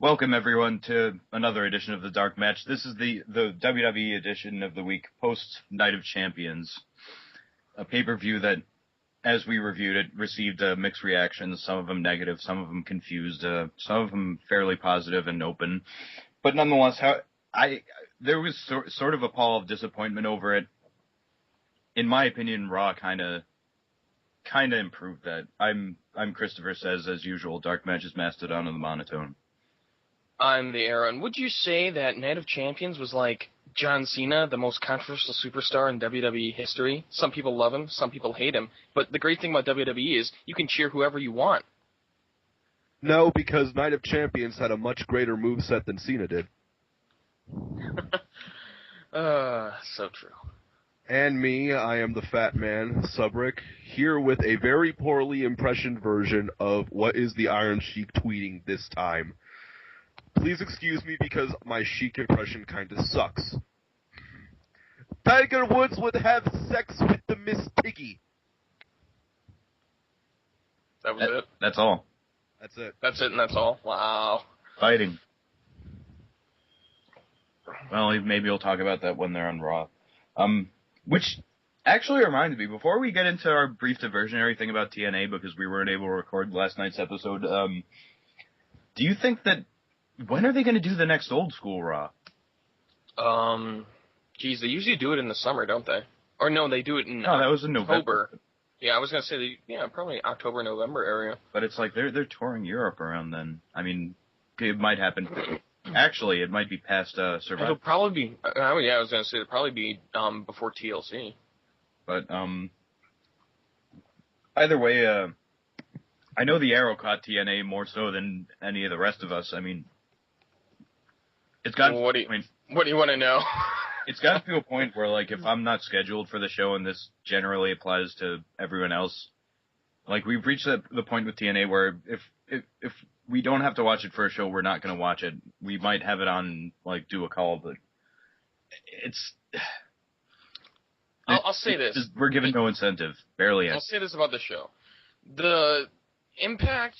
Welcome everyone to another edition of the Dark Match. This is the WWE edition of the week, post Night of Champions, a pay-per-view that, as we reviewed it, received mixed reactions. Some of them negative, some of them confused, some of them fairly positive and open. But nonetheless, there was sort of a pall of disappointment over it. In my opinion, Raw kind of improved that. I'm Christopher Says, as usual. Dark Match is Mastodon of the Monotone. I'm the Aaron. Would you say that Night of Champions was like John Cena, the most controversial superstar in WWE history? Some people love him, some people hate him. But the great thing about WWE is you can cheer whoever you want. No, because Night of Champions had a much greater moveset than Cena did. So true. And me, I am the Fat Man, Subrick, here with a very poorly impressioned version of What is the Iron Sheik tweeting this time. Please excuse me because my Sheik impression kinda sucks. Tiger Woods would have sex with the Miss Piggy. That was it? That's all. That's it. That's it and that's all? Wow. Fighting. Well, maybe we'll talk about that when they're on Raw. Which actually reminds me, before we get into our brief diversionary thing about TNA, because we weren't able to record last night's episode, do you think that, when are they going to do the next old school Raw? Geez, they usually do it in the summer, don't they? Or no, they do it in that was in November. Yeah, I was going to say, probably October, November area. But it's like they're touring Europe around then. I mean, it might happen. Actually, it might be past Survivor. It'll probably be, I was going to say, it'll probably be before TLC. But either way, I know the Arrow caught TNA more so than any of the rest of us. I mean, it's got. What do you want to know? It's got to a point where, like, if I'm not scheduled for the show, and this generally applies to everyone else, like, we've reached the point with TNA where if we don't have to watch it for a show, we're not going to watch it. We might have it on, like, do a call, but I'll say this. We're given no incentive. Barely. I'll say this about the show. The impact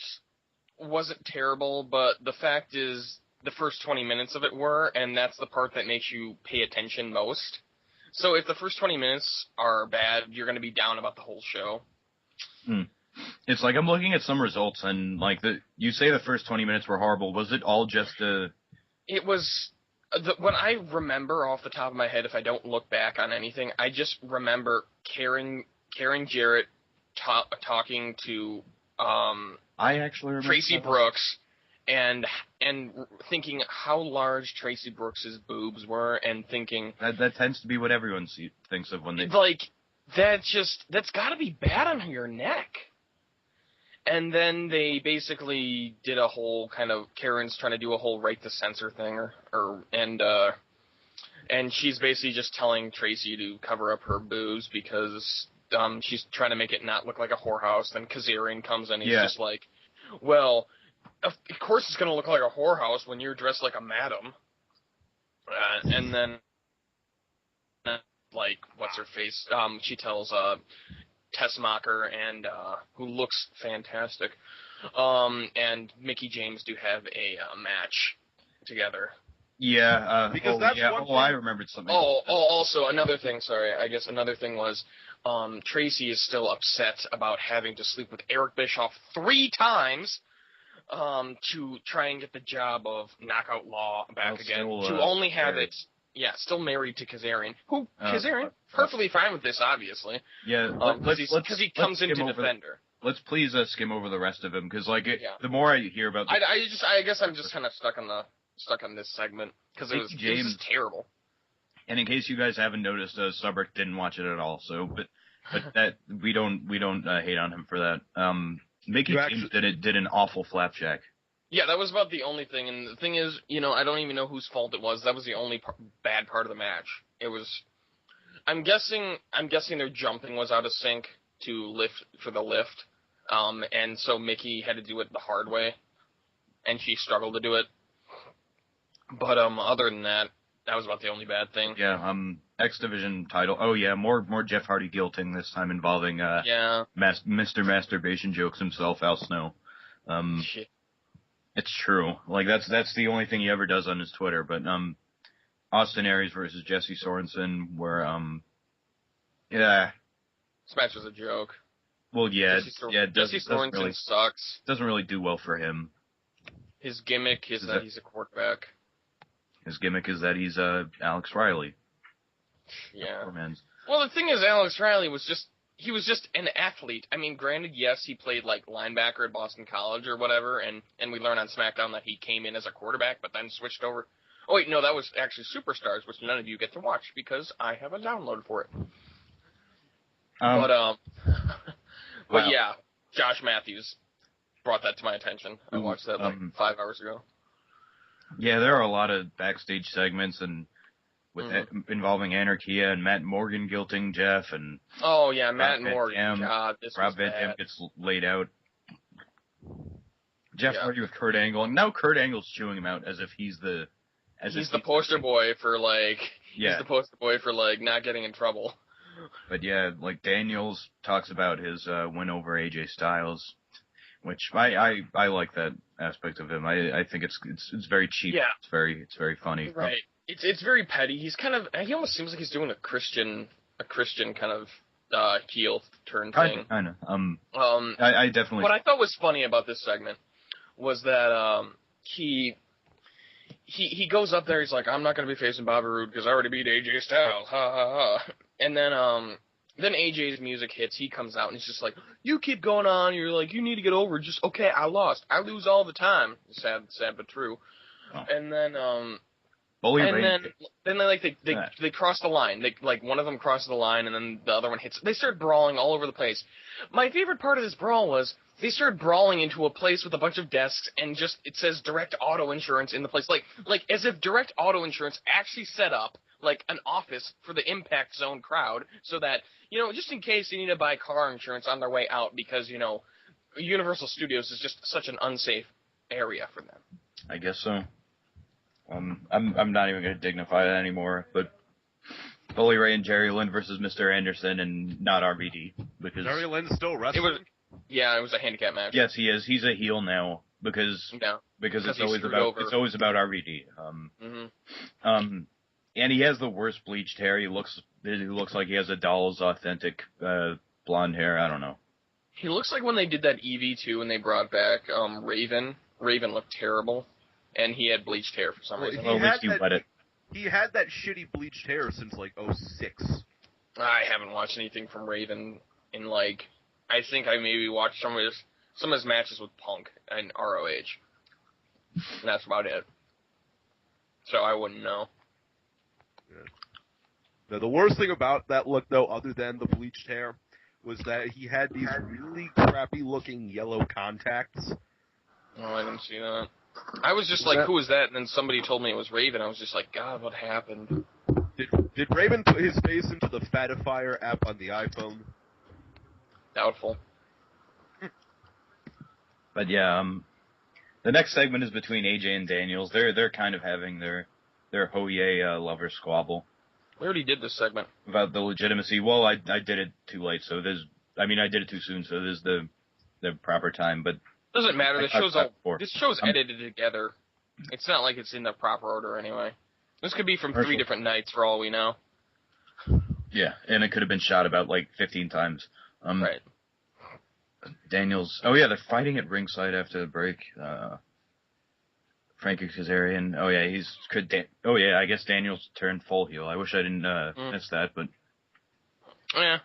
wasn't terrible, but the fact is the first 20 minutes of it were, and that's the part that makes you pay attention most. So if the first 20 minutes are bad, you're going to be down about the whole show. It's like I'm looking at some results, and like you say the first 20 minutes were horrible. Was it all just It was. What I remember off the top of my head, if I don't look back on anything, I just remember Karen Jarrett talking to I actually remember Tracy Brooks and thinking how large Tracy Brooks's boobs were, and thinking that tends to be what everyone thinks of when they that's got to be bad on your neck. And then they basically did a whole kind of, Karen's trying to do a whole right to censor thing, and she's basically just telling Tracy to cover up her boobs because she's trying to make it not look like a whorehouse. Then Kazarian comes in, he's just like, well, of course it's going to look like a whorehouse when you're dressed like a madam. And then, like, what's her face? She tells Tessmacher, and who looks fantastic, and Mickie James do have a match together. Yeah, because that's one thing. I remembered something. Also another thing. Sorry, I guess another thing was Tracy is still upset about having to sleep with Eric Bischoff 3 times to try and get the job of Knockout Law back again. To only have married. Still married to Kazarian. Kazarian, perfectly fine with this, obviously. Yeah, because he comes in to defend her. Let's please skim over the rest of him, because the more I hear about, I guess I'm just kind of stuck on this segment because it was just terrible. And in case you guys haven't noticed, Subrick didn't watch it at all. So, but that we don't hate on him for that. Mickie James did an awful flapjack. Yeah, that was about the only thing. And the thing is, I don't even know whose fault it was. That was the only bad part of the match. It was. I'm guessing their jumping was out of sync to lift for the lift, and so Mickie had to do it the hard way, and she struggled to do it. But other than that, that was about the only bad thing. Yeah. X Division title. Oh yeah, more Jeff Hardy guilting this time involving Mr. Masturbation jokes himself, Al Snow. Shit. It's true. Like that's the only thing he ever does on his Twitter. But Austin Aries versus Jesse Sorensen, where yeah. This match was a joke. Well, yeah, Jesse Sorensen sucks. Doesn't really do well for him. His gimmick is that he's a quarterback. His gimmick is that he's Alex Riley. Yeah. Well, the thing is, Alex Riley was just an athlete. I mean, granted, yes, he played like linebacker at Boston College or whatever, and we learned on SmackDown that he came in as a quarterback, but then switched over. Oh wait, no, that was actually Superstars, which none of you get to watch because I have a download for it. But yeah, Josh Matthews brought that to my attention. I watched that like 5 hours ago. Yeah, there are a lot of backstage segments and with involving Anarchia and Matt Morgan guilting Jeff and Matt Morgan. God, Rob Van Dam gets laid out. Jeff Hardy with Kurt Angle, and now Kurt Angle's chewing him out as if he's the poster boy for like not getting in trouble. But yeah, like Daniels talks about his win over AJ Styles, which I like that aspect of him. I think it's very cheap. Yeah. It's very funny. Right. It's very petty. He almost seems like he's doing a Christian kind of heel turn thing. I know. I definitely. What I thought was funny about this segment was that he goes up there. He's like, I'm not going to be facing Bobby Roode because I already beat AJ Styles. Ha ha ha. And then AJ's music hits. He comes out and he's just like, you keep going on. You're like, you need to get over it. Just okay. I lost. I lose all the time. Sad but true. Oh. And then they cross the line. One of them crosses the line, and then the other one hits. They start brawling all over the place. My favorite part of this brawl was they started brawling into a place with a bunch of desks, and just it says Direct Auto Insurance in the place, like as if Direct Auto Insurance actually set up like an office for the Impact Zone crowd, so that just in case they need to buy car insurance on their way out, because Universal Studios is just such an unsafe area for them. I guess so. I'm not even going to dignify that anymore, but Bully Ray and Jerry Lynn versus Mr. Anderson and not RVD, because Jerry Lynn's still wrestling. It was a handicap match. Yes, he is. He's a heel now because it's always about RVD. And he has the worst bleached hair. He looks like he has a doll's authentic blonde hair. I don't know. He looks like when they did that EV2 and they brought back Raven. Raven looked terrible. And he had bleached hair for some reason. He had that shitty bleached hair since, like, 2006. I haven't watched anything from Raven in, like... I think I maybe watched some of his matches with Punk and ROH. And that's about it. So I wouldn't know. Yeah. Now, the worst thing about that look, though, other than the bleached hair, was that he had these really crappy-looking yellow contacts. Oh, I didn't see that. I was just like, who was that? And then somebody told me it was Raven. I was just like, God, what happened? Did Raven put his face into the Fatifier app on the iPhone? Doubtful. But yeah, the next segment is between AJ and Daniels. They're kind of having their Hoye lover squabble. We already did this segment. About the legitimacy. Well, I did it too late, so I did it too soon, so there's the proper time, but doesn't matter. This show's edited together. It's not like it's in the proper order anyway. This could be from 3 different nights for all we know. Yeah, and it could have been shot about like 15 times. Right. Daniels. Oh yeah, they're fighting at ringside after the break. Frankie Kazarian. Oh yeah, I guess Daniels turned full heel. I wish I didn't miss that, but yeah,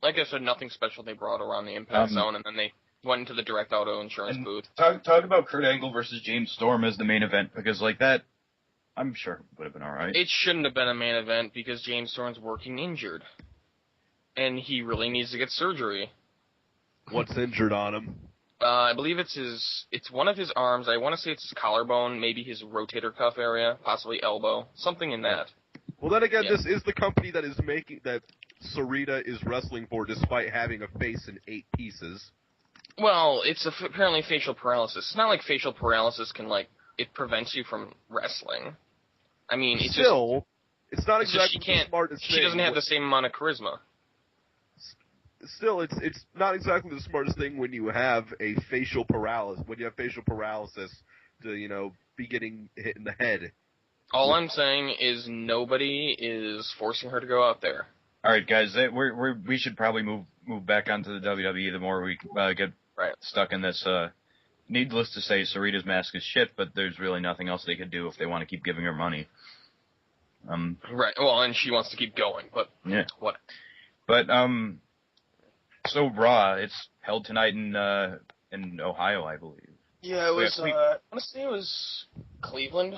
like I said, nothing special they brought around the Impact Zone, and then they went into the Direct Auto Insurance booth. Talk about Kurt Angle versus James Storm as the main event, because like that, I'm sure would have been all right. It shouldn't have been a main event because James Storm's working injured, and he really needs to get surgery. What's injured on him? I believe it's one of his arms. I want to say it's his collarbone, maybe his rotator cuff area, possibly elbow, something in that. Well, then again, This is the company that is making that Sarita is wrestling for, despite having a face in 8 pieces. Well, it's apparently facial paralysis. It's not like facial paralysis it prevents you from wrestling. I mean, it's not exactly the smartest thing. She doesn't have the same amount of charisma. Still, it's not exactly the smartest thing when you have a facial paralysis. When you have facial paralysis to, be getting hit in the head. All I'm saying is nobody is forcing her to go out there. All right, guys, we should probably move back onto the WWE the more we get stuck in this. Needless to say, Sarita's mask is shit, but there's really nothing else they could do if they want to keep giving her money. Right. Well, and she wants to keep going, but yeah. What? But so Raw, it's held tonight in Ohio, I believe. Yeah, it was. Honestly, it was Cleveland.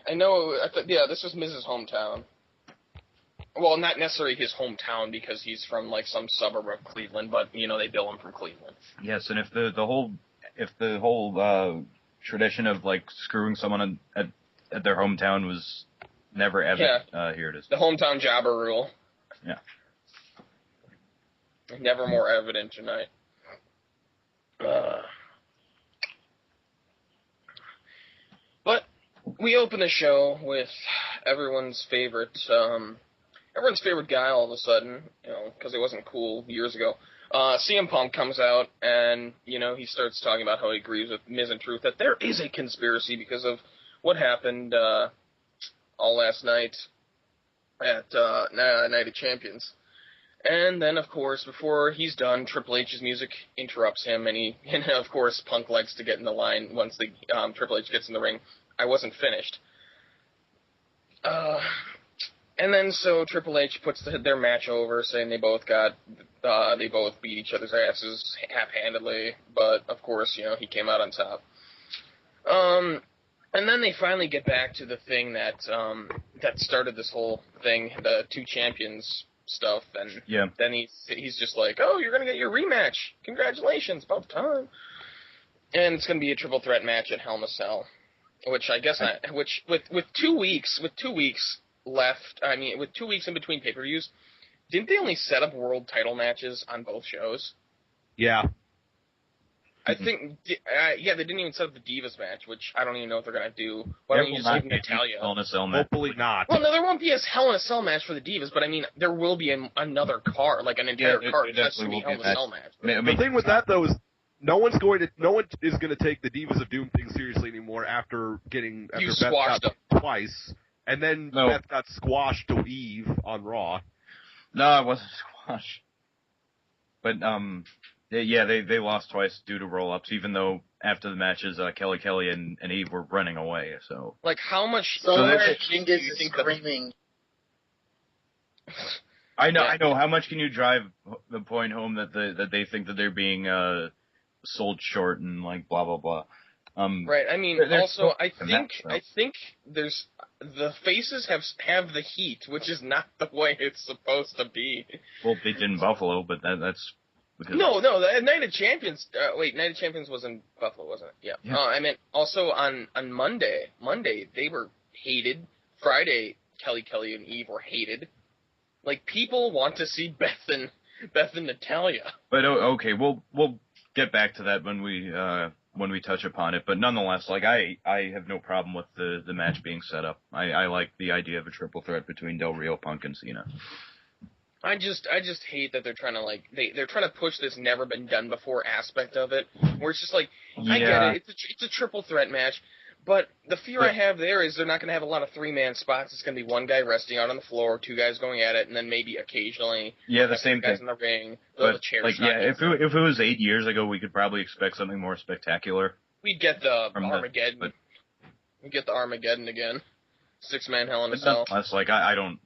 I know. This was Miz's hometown. Well, not necessarily his hometown because he's from like some suburb of Cleveland, but they bill him from Cleveland. Yes, and if the whole tradition of like screwing someone at their hometown was never evident, here it is. The hometown jobber rule. Yeah. Never more evident tonight. But we open the show with everyone's favorite guy all of a sudden, because it wasn't cool years ago. CM Punk comes out and, he starts talking about how he agrees with Miz and Truth that there is a conspiracy because of what happened all last night at Night of Champions. And then, of course, before he's done, Triple H's music interrupts him, and of course, Punk likes to get in the line once the Triple H gets in the ring. I wasn't finished. And then so Triple H puts their match over, saying they both beat each other's asses half-handedly, but of course, he came out on top. And then they finally get back to the thing that started this whole thing, the two champions stuff, and then he's just like, oh, you're gonna get your rematch, congratulations, about time. And it's gonna be a triple threat match at Hell in a Cell, which I guess with 2 weeks left, with 2 weeks in between pay-per-views, didn't they only set up world title matches on both shows? Yeah. I think, they didn't even set up the Divas match, which I don't even know if they're going to do. Why don't you just leave Natalya? Hopefully not. Well, no, there won't be a Hell in a Cell match for the Divas, but there will be another card, like an entire card. It has to be Hell in a Cell match. The thing with that, though, is no one is going to take the Divas of Doom thing seriously anymore after Beth squashed got twice, and then Beth got squashed to Eve on Raw. No, it wasn't squashed. But they lost twice due to roll-ups, even though after the matches, Kelly and Eve were running away. So, like, how much? King is screaming. I know. How much can you drive the point home that they think that they're being sold short and like blah blah blah. Right. Also, I think there's the faces have the heat, which is not the way it's supposed to be. Well, they did in Buffalo, but that's because no. The Night of Champions. Night of Champions was in Buffalo, wasn't it? Yeah. Also on Monday they were hated. Friday, Kelly and Eve were hated. Like, people want to see Beth and Natalya. But okay, we'll get back to that when we touch upon it. But nonetheless, like I have no problem with the match being set up. I like the idea of a triple threat between Del Rio, Punk, and Cena. I just hate that they're trying to they're trying to push this never been done before aspect of it, where it's just like, I get it, it's a triple threat match. But the fear I have there is they're not going to have a lot of three-man spots. It's going to be one guy resting out on the floor, two guys going at it, and then maybe occasionally the same guys thing. in the ring. But if it was 8 years ago, we could probably expect something more spectacular. We'd get the Armageddon. We'd get the Armageddon again. 6-man Hell in a Cell. That's like I don't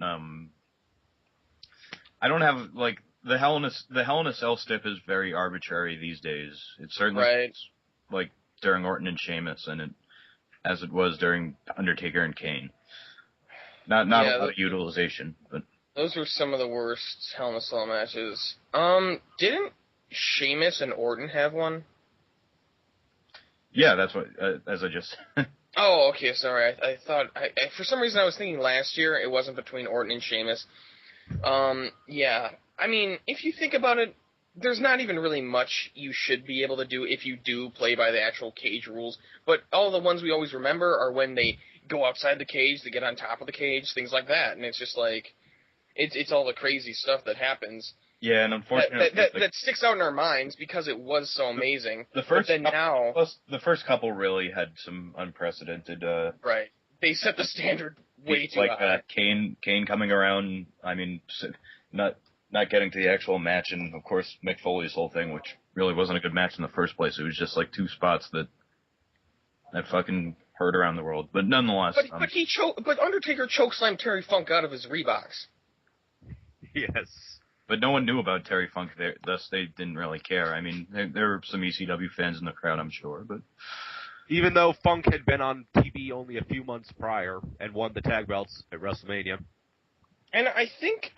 have like the Hell in a Cell stiff is very arbitrary these days. It's certainly like during Orton and Sheamus, and it. As it was during Undertaker and Kane. Not a lot of utilization, but those were some of the worst Hell in a Cell matches. Didn't Sheamus and Orton have one? Yeah, that's what as I just. Oh, okay, sorry. I thought for some reason I was thinking last year it wasn't between Orton and Sheamus. Yeah. If you think about it, there's not even really much you should be able to do if you do play by the actual cage rules. But all the ones we always remember are when they go outside the cage, they get on top of the cage, things like that. And it's just like, it's all the crazy stuff that happens. Yeah, and unfortunately, that sticks out in our minds because it was so amazing. The first but then now, the first couple really had some unprecedented. Right, they set the standard way too high. Like Kane coming around. I mean, not getting to the actual match, and of course Mick Foley's whole thing, which really wasn't a good match in the first place. It was just like two spots that fucking heard around the world. But nonetheless, but Undertaker chokeslammed Terry Funk out of his Reeboks. Yes. But no one knew about Terry Funk there, thus they didn't really care. I mean, there were some ECW fans in the crowd, I'm sure, but even though Funk had been on TV only a few months prior and won the tag belts at WrestleMania. And I think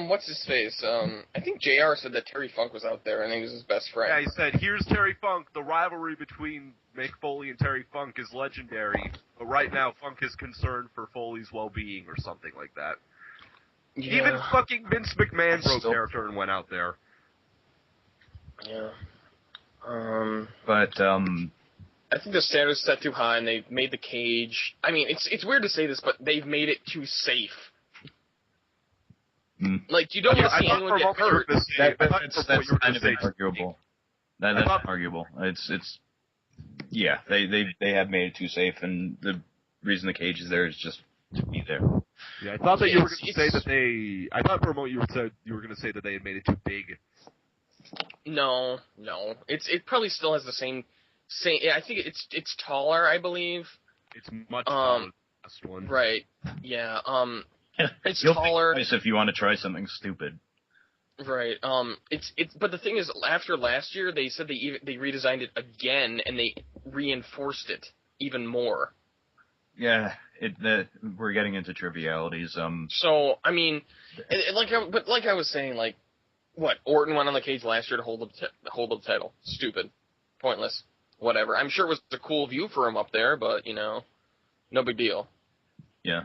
what's his face? I think JR said that Terry Funk was out there and he was his best friend. Yeah, he said, "Here's Terry Funk. The rivalry between Mick Foley and Terry Funk is legendary, but right now Funk is concerned for Foley's well-being," or something like that. Yeah. Even fucking Vince McMahon broke character and went out there. Yeah. But I think the standard's set too high, and they've made the cage. I mean, it's weird to say this, but they've made it too safe. Like, you don't want to see anyone get hurt. That's kind of arguable. That's arguable. It's yeah. They have made it too safe, and the reason the cage is there is just to be there. Yeah, I thought that you were going to say that they. I thought for a moment you were going to say that they had made it too big. No. It probably still has the same. I think it's taller, I believe. It's much taller than the last one. Right. Yeah. It's You'll taller. Think twice if you want to try something stupid. Right. But the thing is, after last year, they said they redesigned it again and they reinforced it even more. Yeah, we're getting into trivialities. So I mean, like I was saying, like, what Orton went on the cage last year to hold the title. Stupid, pointless, whatever. I'm sure it was a cool view for him up there, but no big deal. Yeah.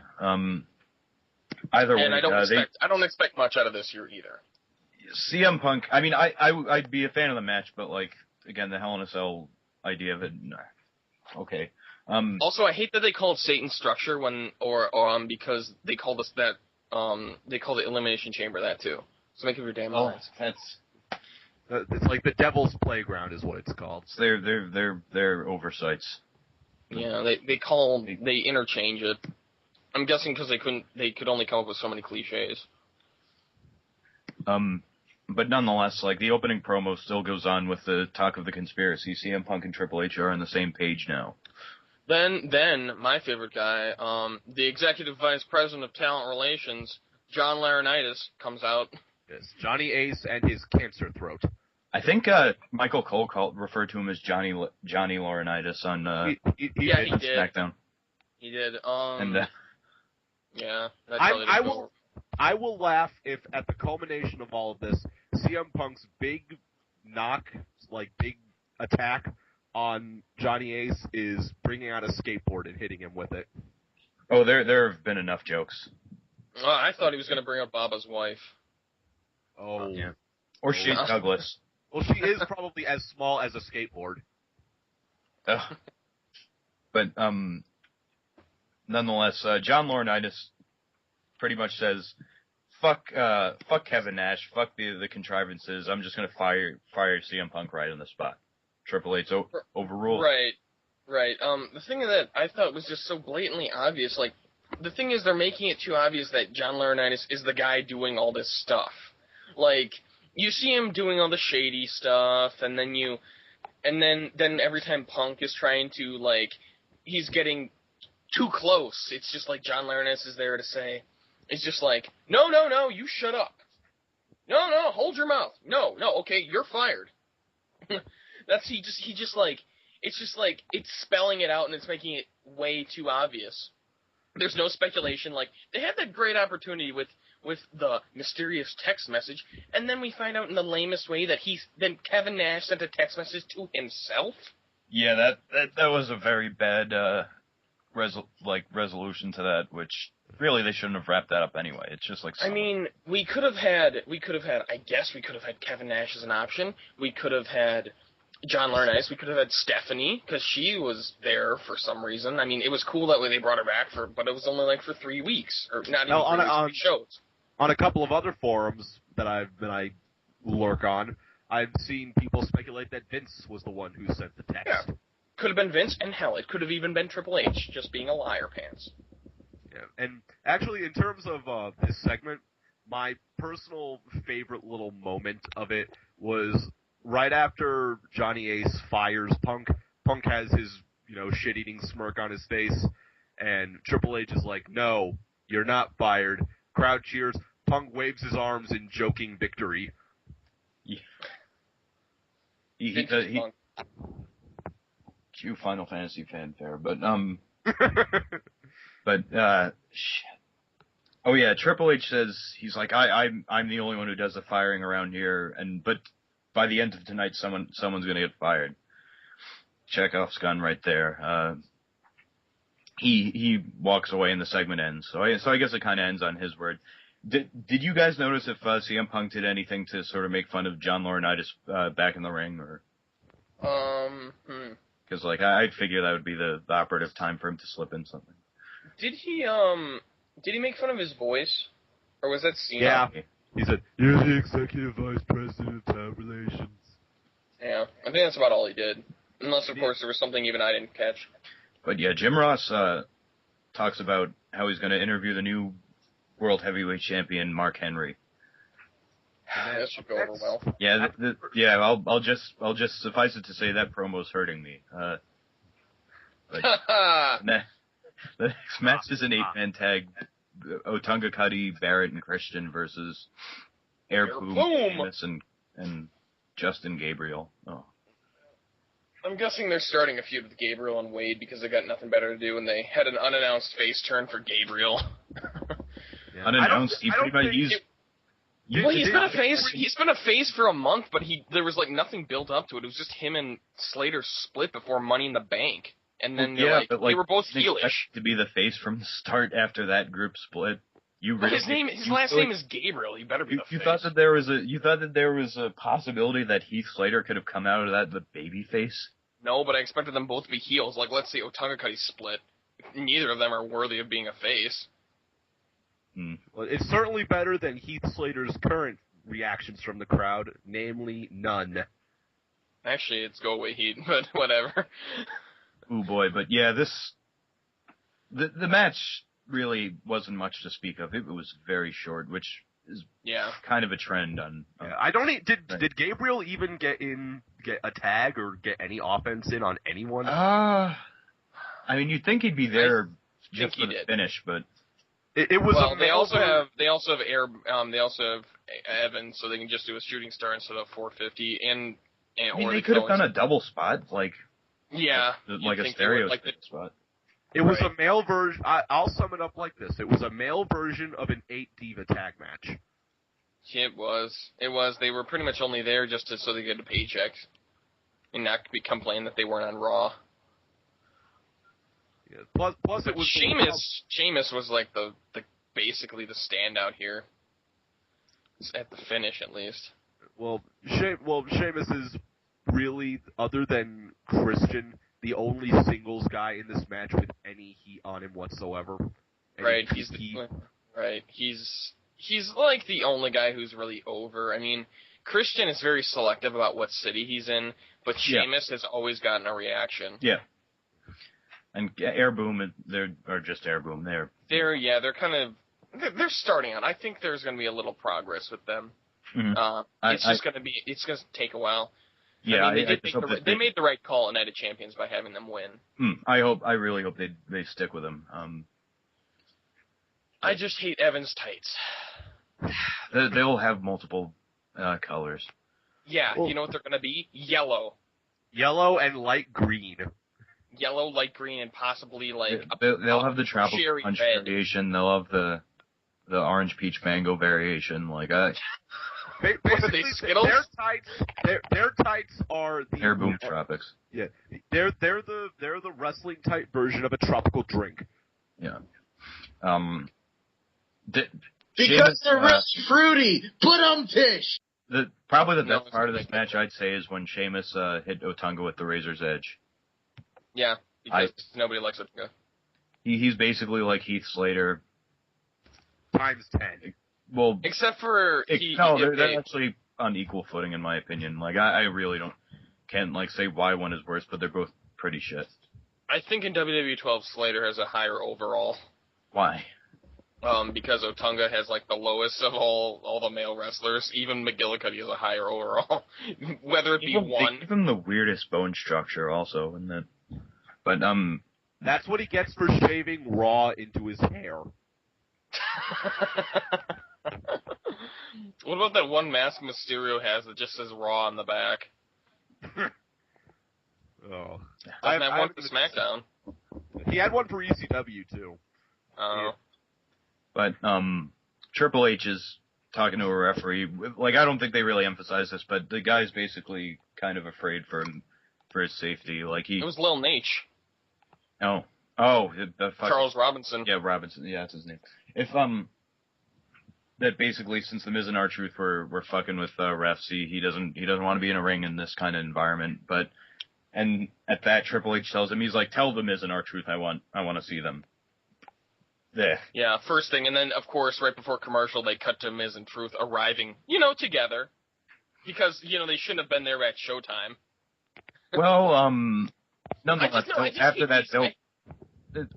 Either way, and I don't expect much out of this year either. CM Punk. I mean, I'd be a fan of the match, but like again, the Hell in a Cell idea of it. Nah. Okay. Also, I hate that they call it Satan's Structure because they called us that. They call the Elimination Chamber that too. So make up your damn minds. It's like the Devil's Playground is what it's called. So they're oversights. Yeah, they interchange it. I'm guessing because they could only come up with so many cliches. But nonetheless, like the opening promo still goes on with the talk of the conspiracy. CM Punk and Triple H are on the same page now. Then my favorite guy, the Executive Vice President of Talent Relations, John Laurinaitis, comes out. Yes, Johnny Ace and his cancer throat. I think Michael Cole referred to him as Johnny Laurinaitis on he did. SmackDown. He did. Yeah. I will laugh if at the culmination of all of this, CM Punk's big attack on Johnny Ace is bringing out a skateboard and hitting him with it. Oh, there have been enough jokes. I thought he was going to bring up Baba's wife. Oh. Yeah. Or Shane Douglas. Well, she is probably as small as a skateboard. But, nonetheless, John Laurinaitis pretty much says, fuck Kevin Nash, fuck the contrivances, I'm just going to fire CM Punk right on the spot. Triple H overruled. Right. The thing that I thought was just so blatantly obvious, like, the thing is they're making it too obvious that John Laurinaitis is the guy doing all this stuff. Like, you see him doing all the shady stuff, and then every time Punk is trying to, like, he's getting too close, it's just like John Laurinaitis is there to say, it's just like, no, you shut up. No, hold your mouth. No, okay, you're fired. It's spelling it out and it's making it way too obvious. There's no speculation. Like, they had that great opportunity with the mysterious text message, and then we find out in the lamest way that Kevin Nash sent a text message to himself. Yeah, that was a very bad resolution to that, which really they shouldn't have wrapped that up anyway. It's just like I mean, we could have had Kevin Nash as an option. We could have had John Laurinaitis. We could have had Stephanie, because she was there for some reason. I mean, it was cool that way they brought her back but it was only like for 3 weeks, or not even 3 weeks, shows. on a couple of other forums that I lurk on, I've seen people speculate that Vince was the one who sent the text. Yeah. Could have been Vince, and hell, it could have even been Triple H, just being a liar pants. Yeah. And actually, in terms of this segment, my personal favorite little moment of it was right after Johnny Ace fires Punk. Punk has his, shit-eating smirk on his face, and Triple H is like, "No, you're not fired." Crowd cheers. Punk waves his arms in joking victory. Yeah. Punk. Cue Final Fantasy fanfare, but shit. Oh yeah, Triple H says he's like I'm the only one who does the firing around here, but by the end of tonight, someone's gonna get fired. Chekhov's gun right there. He walks away and the segment ends. So I guess it kind of ends on his word. Did you guys notice if CM Punk did anything to sort of make fun of John Laurinaitis back in the ring, or? Because I'd figure that would be the operative time for him to slip in something. Did he make fun of his voice, or was that Cena? Yeah, he said, "You're the executive vice president of talent relations." Yeah, I think that's about all he did. Unless, of course, there was something even I didn't catch. But yeah, Jim Ross talks about how he's going to interview the new World Heavyweight Champion, Mark Henry. That should go over well. Yeah, I'll just suffice it to say that promo's hurting me. But the next match is an 8-man tag: Otunga Cuddy, Barrett, and Christian versus Air Boom, Sheamus, and Justin Gabriel. Oh. I'm guessing they're starting a feud with Gabriel and Wade because they got nothing better to do, and they had an unannounced face turn for Gabriel. Yeah. Unannounced? He's been a face. He's been a face for a month, but there was nothing built up to it. It was just him and Slater split before Money in the Bank, and then they were both heelish. To be the face from the start after that group split. His last name is Gabriel. He better be the face. You thought that there was a possibility that Heath Slater could have come out of that the baby face? No, but I expected them both to be heels. Let's say Otunga Cuddy split. Neither of them are worthy of being a face. Well, it's certainly better than Heath Slater's current reactions from the crowd, namely none. Actually, it's go away Heat, but whatever. Ooh boy, but yeah, the match really wasn't much to speak of. It was very short, which is kind of a trend on. Did Gabriel even get a tag or get any offense in on anyone? I mean, you'd think he'd be there just for the finish, but it was. Well, they also have Evans, so they can just do a shooting star instead of 450. And they could have done a double spot, a stereotype spot. It was a male version. I'll sum it up like this: it was a male version of an 8-diva tag match. It was. They were pretty much only there just so they get a paycheck, and not complain that they weren't on Raw. Yeah. Plus it was Sheamus was the basically the standout here, at the finish at least. Well, Sheamus is really, other than Christian, the only singles guy in this match with any heat on him whatsoever. Right, he's like the only guy who's really over. I mean, Christian is very selective about what city he's in, but Sheamus has always gotten a reaction. Yeah. And Air Boom, they're Air Boom. They're starting on. I think there's going to be a little progress with them. Mm-hmm. It's going to take a while. Yeah, I mean, they made the right call in Night of Champions by having them win. I really hope they stick with them. I just hate Evans tights. They'll have multiple colors. Yeah, you know what they're going to be? Yellow. Yellow and light green. Yellow, light green, and possibly they'll have the tropical punch red variation. They'll have the orange peach mango variation. Basically, Skittles? Their tights are the Air Boom Tropics. Yeah, they're the wrestling type version of a tropical drink. Yeah. Because they're really fruity. Put 'em tish. Probably the best part of this match, I'd say, is when Sheamus hit Otunga with the Razor's Edge. Yeah, because nobody likes Otunga. He's basically like Heath Slater times 10. Well, except for they're actually on equal footing in my opinion. Like I really can't like say why one is worse, but they're both pretty shit. I think in WWE 12, Slater has a higher overall. Why? Because Otunga has like the lowest of all the male wrestlers. Even McGillicuddy has a higher overall, whether it be one. They give him the weirdest bone structure also, and that. But that's what he gets for shaving Raw into his hair. What about that one mask Mysterio has that just says Raw on the back? Oh, Doesn't have one for SmackDown. He had one for ECW too. Oh. Yeah. But Triple H is talking to a referee. Like I don't think they really emphasize this, but the guy's basically kind of afraid for his safety. Like it was Lil Nate. Oh, Charles Robinson. Yeah, Robinson. Yeah, that's his name. If that basically since the Miz and R-Truth were fucking with refs, he doesn't want to be in a ring in this kind of environment. And at that, Triple H tells him, he's like, tell the Miz and R-Truth I want to see them. There. Yeah, first thing, and then of course right before commercial they cut to Miz and Truth arriving, together, because they shouldn't have been there at Showtime. Well, nonetheless, after that,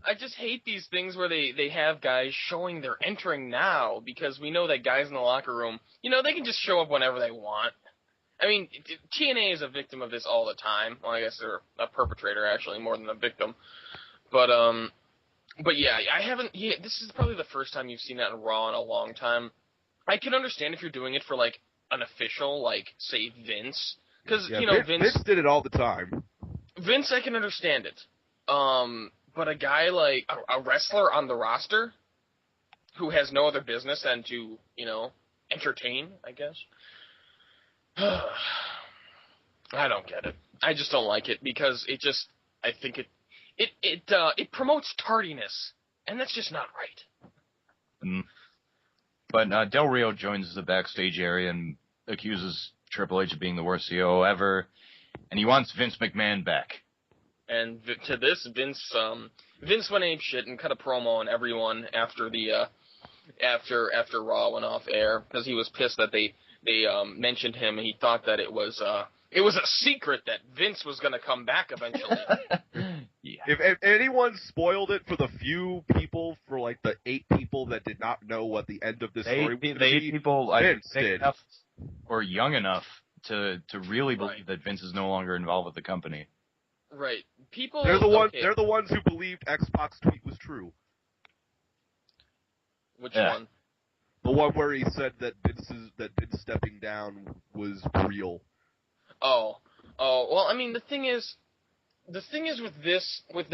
I just hate these things where they have guys showing they're entering now, because we know that guys in the locker room, they can just show up whenever they want. I mean, TNA is a victim of this all the time. Well, I guess they're a perpetrator actually more than a victim, But yeah, I haven't. Yeah, this is probably the first time you've seen that in Raw in a long time. I can understand if you're doing it for like an official, like say Vince, because Vince did it all the time. Vince, I can understand it. But a guy like a wrestler on the roster who has no other business than to entertain, I guess. I don't get it. I just don't like it because I think it promotes tardiness, and that's just not right. But Del Rio joins the backstage area and accuses Triple H of being the worst CEO ever, and he wants Vince McMahon back. And to this, Vince went ape shit and cut a promo on everyone after after Raw went off air because he was pissed that they mentioned him, and he thought that it was a secret that Vince was going to come back eventually. Yeah. If anyone spoiled it for the few people, for like the 8 people that did not know what the end of this story was going to be, 8 people Vince did. did. Enough or young enough to really believe that Vince is no longer involved with the company. Right. People. They're the ones who believed X-Pac's tweet was true. Which one? The one where he said that Vince stepping down was real. Oh. Well, I mean, the thing is with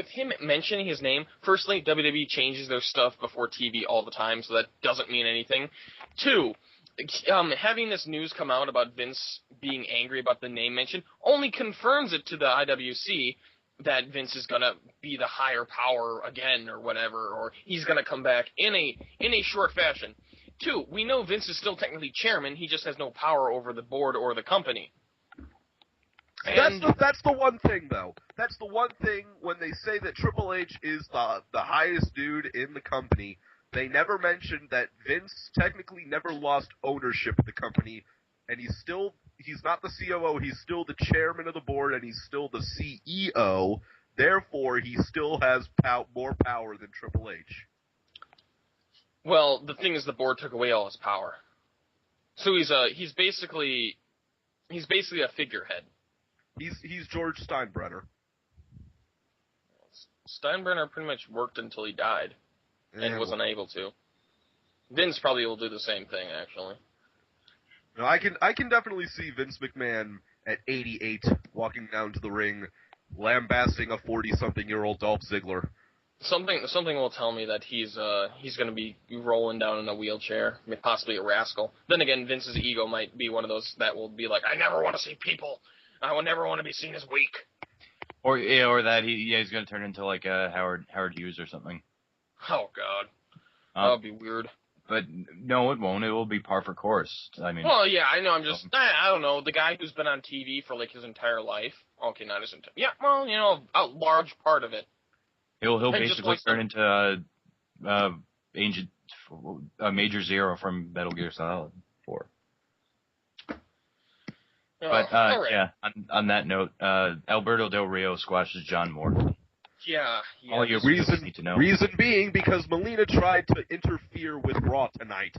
him mentioning his name. Firstly, WWE changes their stuff before TV all the time, so that doesn't mean anything. 2, having this news come out about Vince being angry about the name mention only confirms it to the IWC that Vince is gonna be the higher power again or whatever, or he's gonna come back in a short fashion. 2, we know Vince is still technically chairman, he just has no power over the board or the company. That's the one thing, though. That's the one thing when they say that Triple H is the highest dude in the company. They never mentioned that Vince technically never lost ownership of the company, and he's not the COO. He's still the chairman of the board, and he's still the CEO. Therefore, he still has more power than Triple H. Well, the thing is, the board took away all his power, so he's basically a figurehead. He's George Steinbrenner. Steinbrenner pretty much worked until he died, and was unable to. Vince probably will do the same thing, actually. No, I can definitely see Vince McMahon at 88 walking down to the ring, lambasting a 40-something-year-old Dolph Ziggler. Something will tell me that he's going to be rolling down in a wheelchair, possibly a rascal. Then again, Vince's ego might be one of those that will be like, I never want to see people. I will never want to be seen as weak. Or that he's going to turn into like Howard Hughes or something. Oh God, that would be weird. But no, it won't. It will be par for course. I mean. Well, yeah, I know. I don't know. The guy who's been on TV for like his entire life. Okay, not his entire. Yeah, well, a large part of it. He'll basically turn into Major Zero from Metal Gear Solid 4. Oh, But all right. yeah, on that note, Alberto Del Rio squashes John Moore. Yeah. All your viewers need to know. Reason being because Melina tried to interfere with Raw tonight.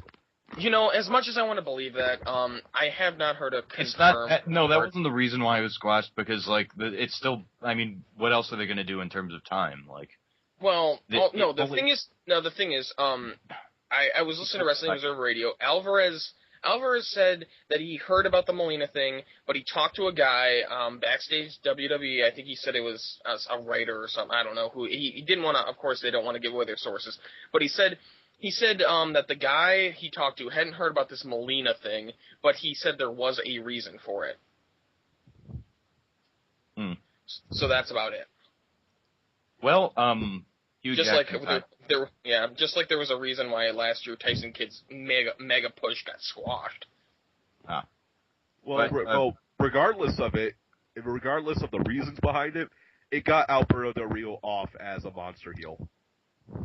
You know, as much as I want to believe that, I have not heard a confirmed. It's not. No, that wasn't the reason why it was squashed. Because it's still. I mean, what else are they going to do in terms of time? Like. Well, the thing is, I was listening to Wrestling Observer Radio. Alvarez said that he heard about the Molina thing, but he talked to a guy backstage WWE. I think he said it was a writer or something. I don't know who. He didn't want to. Of course, they don't want to give away their sources. But he said that the guy he talked to hadn't heard about this Molina thing, but he said there was a reason for it. So that's about it. Well, Hugh just Jackman, like just like there was a reason why last year Tyson Kidd's mega push got squashed. Well, regardless of it, regardless of the reasons behind it, it got Alberto Del Rio off as a monster heel.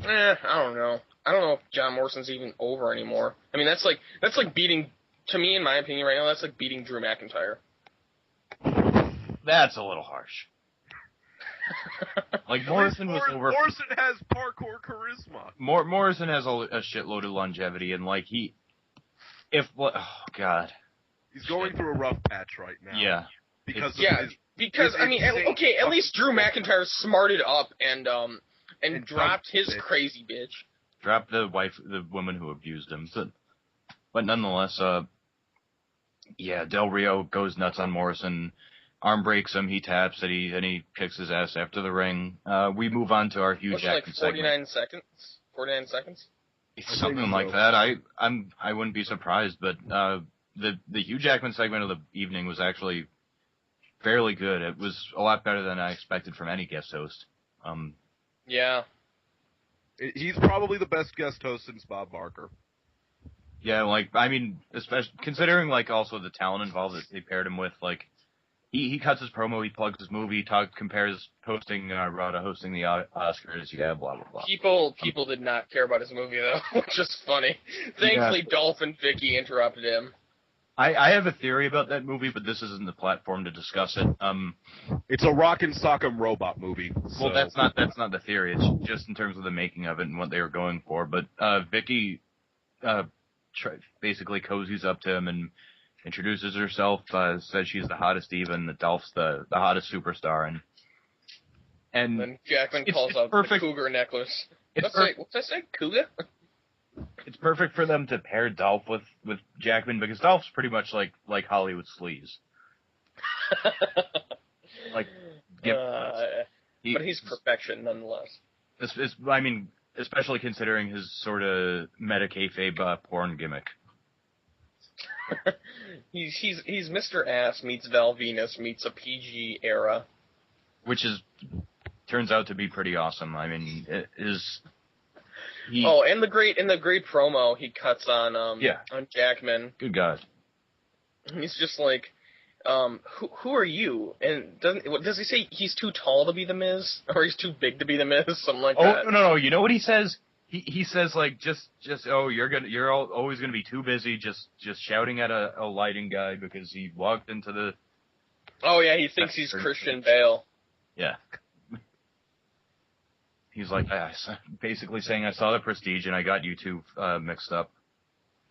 I don't know. I don't know if John Morrison's even over anymore. I mean, that's like beating, to me, in my opinion, right now, that's like beating Drew McIntyre. That's a little harsh. Like Morrison was over. Morrison has parkour charisma. Morrison has a shitload of longevity, and like oh god, he's going through a rough patch right now. Yeah, because at least Drew McIntyre smarted up and dropped his crazy bitch. Dropped the woman who abused him. But nonetheless, Del Rio goes nuts on Morrison. Arm breaks him, he taps it, and he kicks his ass after the ring. We move on to our Hugh Jackman segment. 49 seconds? Something like that. I wouldn't be surprised, but the Hugh Jackman segment of the evening was actually fairly good. It was a lot better than I expected from any guest host. Yeah. He's probably the best guest host since Bob Barker. Yeah, especially considering also the talent involved that they paired him with, He cuts his promo, he plugs his movie, compares hosting Raw to hosting the Oscars, blah, blah, blah. People did not care about his movie, though, which is funny. Thankfully, Dolph and Vicky interrupted him. I have a theory about that movie, but this isn't the platform to discuss it. It's a rock and sock'em robot movie. So. Well, that's not the theory. It's just in terms of the making of it and what they were going for. But Vicky basically cozies up to him and introduces herself, says she's the hottest diva and that Dolph's the hottest superstar. And then Jackman calls out the cougar necklace. What's that say? Cougar? It's perfect for them to pair Dolph with Jackman because Dolph's pretty much like Hollywood sleaze. But he's perfection nonetheless. Especially considering his sort of meta kayfabe porn gimmick. He's Mr. Ass meets Val Venus meets a PG era, which turns out to be pretty awesome. I mean, it is. And the great promo he cuts on Jackman. Good God. He's just like, who are you? And does he say he's too tall to be the Miz or he's too big to be the Miz? Something like that. Oh no! You know what he says? He says you're always gonna be too busy just shouting at a lighting guy because he walked into the. Oh yeah, he thinks he's Christian Bale. Yeah. He's like basically saying I saw the Prestige and I got you two mixed up,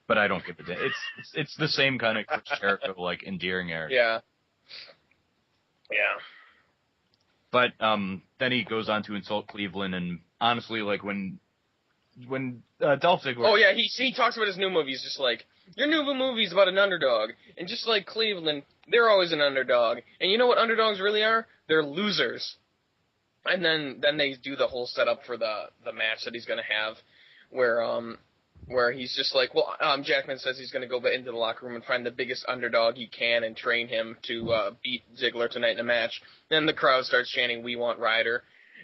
but I don't give a damn. It's the same kind of Chris Jericho endearing air. Yeah. Yeah. But then he goes on to insult Cleveland and honestly when Dolph Ziggler... Oh, yeah, he talks about his new movie. He's just like, your new movie's about an underdog. And just like Cleveland, they're always an underdog. And you know what underdogs really are? They're losers. And then they do the whole setup for the match that he's going to have where he's just like, Jackman says he's going to go into the locker room and find the biggest underdog he can and train him to beat Ziggler tonight in a match. Then the crowd starts chanting, "We want Ryder."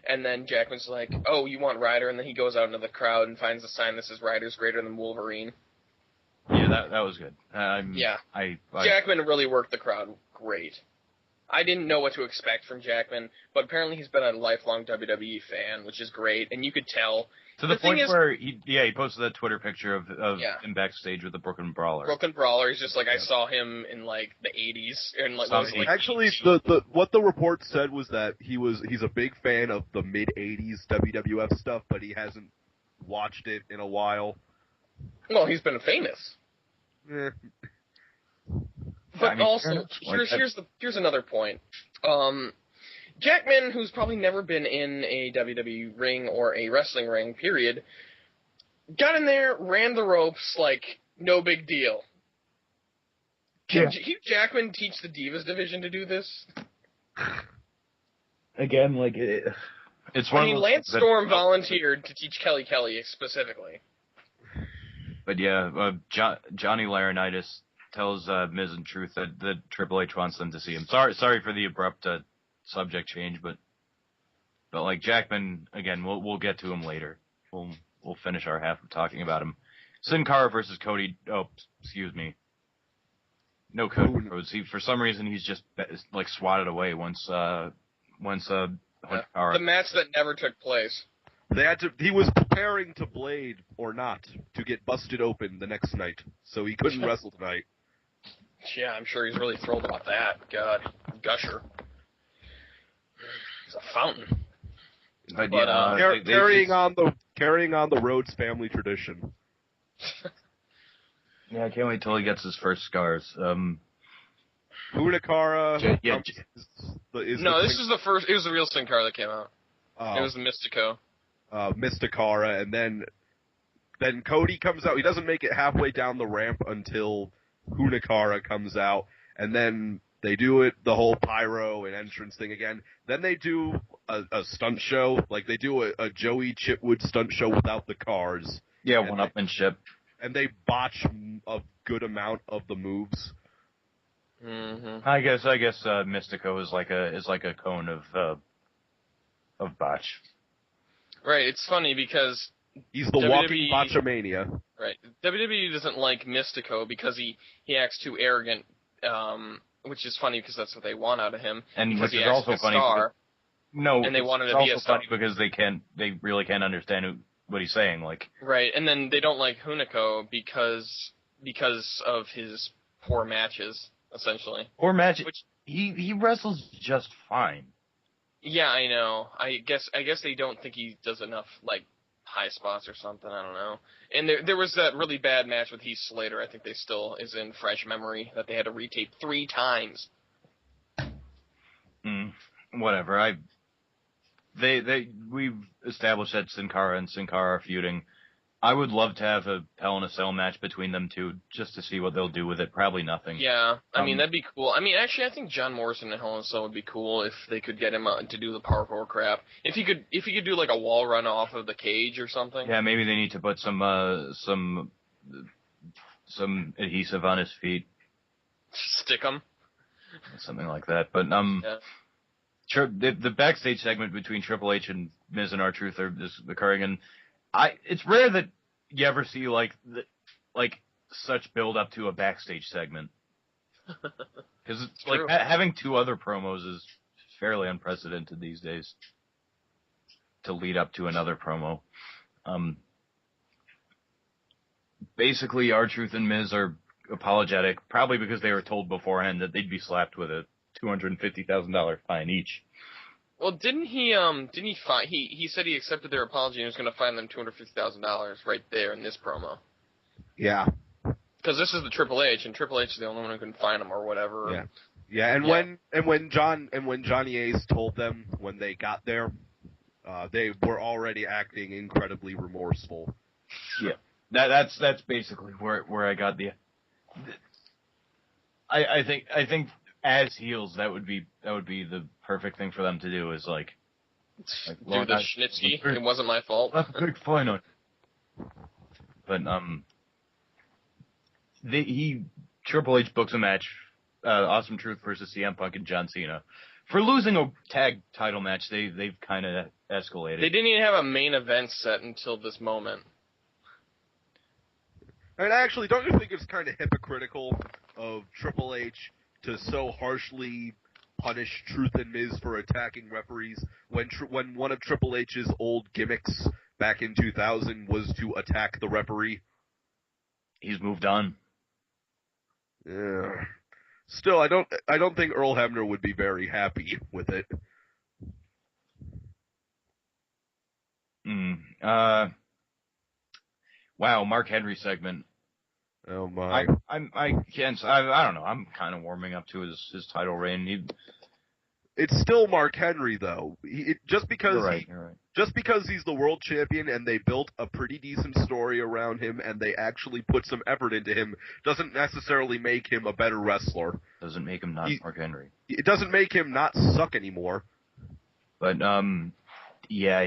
And then Jackman's like, "Oh, you want Ryder?" And then he goes out into the crowd and finds a sign that says "Ryder's greater than Wolverine." Yeah, that was good. Jackman really worked the crowd great. I didn't know what to expect from Jackman, but apparently he's been a lifelong WWE fan, which is great, and you could tell. To the point where he posted that Twitter picture of him backstage with the Brooklyn Brawler. Brooklyn Brawler, he's just like, I saw him in, like, the 80s, and like, actually, what the report said was that he's a big fan of the mid-80s WWF stuff, but he hasn't watched it in a while. Well, he's been famous. But also, here's another point. Jackman, who's probably never been in a WWE ring or a wrestling ring, period, got in there, ran the ropes like no big deal. Can Hugh Jackman teach the Divas division to do this? Again, like it's one. Lance Storm volunteered to teach Kelly specifically. But yeah, Johnny Laurinaitis tells Miz and Truth that Triple H wants them to see him. Sorry for the abrupt subject change, but like Jackman, again, we'll get to him later. We'll finish our half of talking about him. Sin Cara versus Cody. Oh, excuse me. No Cody Rhodes. For some reason he's just like swatted away once the match that never took place. He was preparing to blade or not to get busted open the next night, so he couldn't wrestle tonight. Yeah, I'm sure he's really thrilled about that. God, gusher. It's a fountain. But carrying on the Rhodes family tradition. Yeah, I can't wait till he gets his first scars. Hunakara. This is the first. It was the real Sin Cara that came out. It was the Mystico. Mystikara, and then Cody comes out. He doesn't make it halfway down the ramp until Hunakara comes out, and then they do the whole pyro and entrance thing again. Then they do a stunt show, like they do a Joey Chitwood stunt show without the cars. Yeah, one-upmanship. And they botch a good amount of the moves. Mm-hmm. I guess Mystico is like a cone of botch. Right, it's funny because he's the walking botchamania. Right, WWE doesn't like Mystico because he acts too arrogant, which is funny because that's what they want out of him. And because which is also funny. And they wanted to be a star. Funny because they really can't understand what he's saying. Like right, and then they don't like Hunico because of his poor matches, essentially. Poor matches. Which he wrestles just fine. Yeah, I know. I guess they don't think he does enough, like, high spots or something. I don't know. And there was that really bad match with Heath Slater. I think they still is in fresh memory that they had to retape 3 times. Whatever. We've established that Sin Cara and Sin Cara are feuding. I would love to have a Hell in a Cell match between them two, just to see what they'll do with it. Probably nothing. Yeah, I mean, that'd be cool. I mean, actually, I think John Morrison and Hell in a Cell would be cool if they could get him to do the parkour crap. If he could do like a wall run off of the cage or something. Yeah, maybe they need to put some adhesive on his feet. Stick him. Something like that. But the backstage segment between Triple H and Miz and R-Truth is occurring, and it's rare that you ever see like such build up to a backstage segment, because it's like having 2 other promos is fairly unprecedented these days to lead up to another promo. Basically, R-Truth and Miz are apologetic, probably because they were told beforehand that they'd be slapped with a $250,000 fine each. Well, didn't he he said he accepted their apology and was going to fine them $250,000 right there in this promo. Yeah. Because this is the Triple H, and Triple H is the only one who can fine him or whatever. Yeah. Yeah, when Johnny Ace told them when they got there, they were already acting incredibly remorseful. Yeah. That's basically where I got the I think as heels, that would be the perfect thing for them to do. Is like do the Schnitzky. It wasn't my fault. That's a big fine on. But Triple H books a match, Awesome Truth versus CM Punk and John Cena. For losing a tag title match, they've kind of escalated. They didn't even have a main event set until this moment. And actually, don't you think it's kind of hypocritical of Triple H to so harshly punish Truth and Miz for attacking referees when one of Triple H's old gimmicks back in 2000 was to attack the referee. He's moved on. Yeah. Still, I don't think Earl Hebner would be very happy with it. Wow, Mark Henry segment. Oh my! I can't. I don't know. I'm kind of warming up to his title reign. It's still Mark Henry though. Just because you're right. Just because he's the world champion and they built a pretty decent story around him and they actually put some effort into him doesn't necessarily make him a better wrestler. Doesn't make him not Mark Henry. It doesn't make him not suck anymore. But yeah,